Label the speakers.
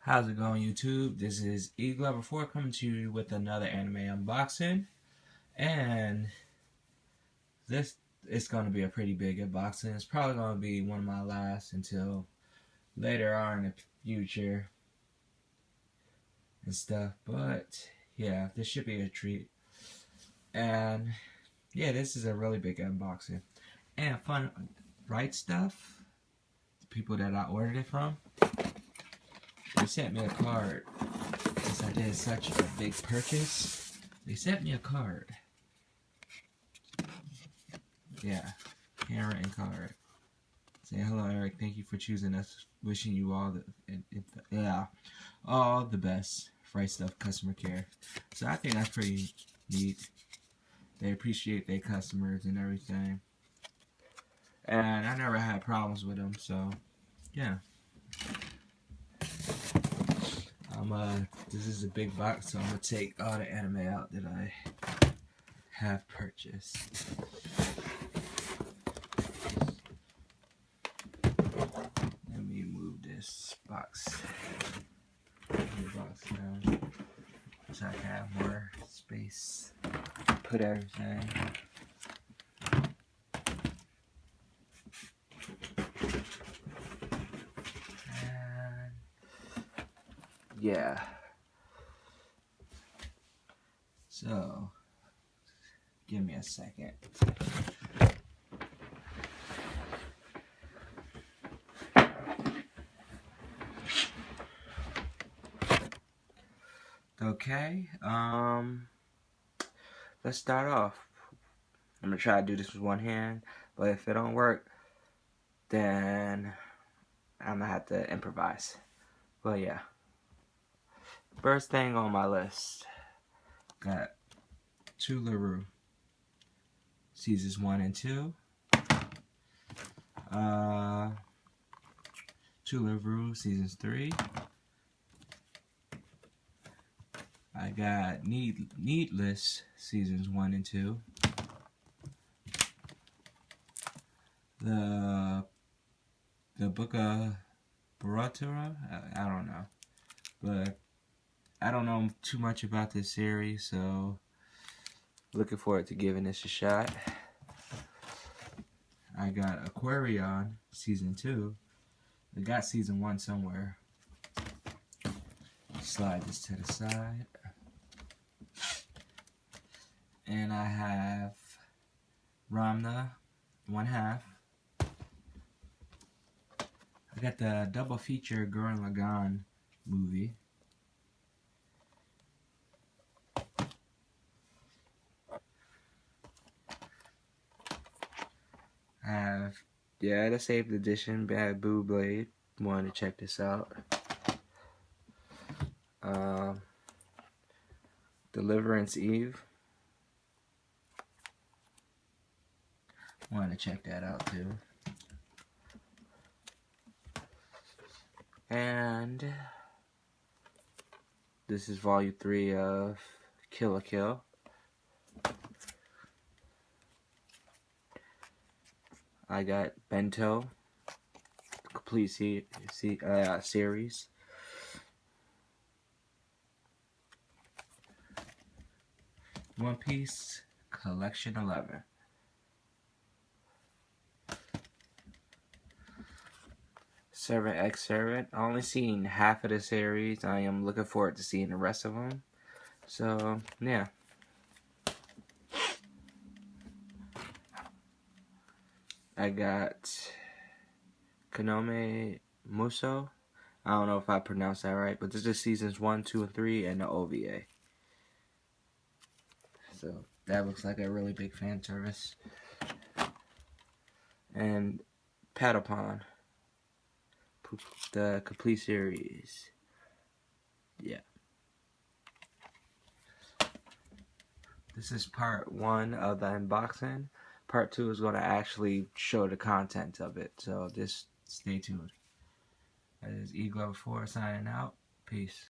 Speaker 1: How's it going, YouTube? This is Glover4 coming to you with another anime unboxing, and this is going to be a pretty big unboxing. It's probably going to be one of my last until later on in the future and stuff, but yeah, this should be a treat. And yeah, this is a really big unboxing. And fun, Rightstuf, the people that I ordered it from, they sent me a card. Since I did such a big purchase, they sent me a card. Yeah, handwritten card. Saying, hello Eric, thank you for choosing us. Wishing you all the best. Rightstuf customer care. So I think that's pretty neat. They appreciate their customers and everything. And I never had problems with them, so yeah. This is a big box, so I'm gonna take all the anime out that I have purchased. Let me move this box down so I can have more space to put everything. And yeah. So, give me a second. Okay, let's start off. I'm gonna try to do this with one hand, but if it don't work, then I'm gonna have to improvise. But yeah, first thing on my list, got two LaRue, seasons 1 and 2. Two LaRue, seasons 3. I got Needless, seasons 1 and 2. The Book of Baratura, I don't know, but I don't know too much about this series, so looking forward to giving this a shot. I got Aquarion, season 2. I got season 1 somewhere. Slide this to the side. And I have Ramna, 1/2. I got the double feature Gurren Lagann movie. I have, the saved edition, Bad Boo Blade. Wanted to check this out. Deliverance Eve. Wanted to check that out too. And this is volume 3 of Kill la Kill. I got Bento, complete series. One Piece Collection 11. Servant X Servant. I only seen half of the series. I am looking forward to seeing the rest of them. So yeah. I got Kanome Muso. I don't know if I pronounced that right, but this is seasons 1, 2, and 3, and the OVA. So that looks like a really big fan service. And Patapon, the complete series. Yeah. This is part 1 of the unboxing. Part 2 is going to actually show the content of it, so just stay tuned. That is Glover4 signing out. Peace.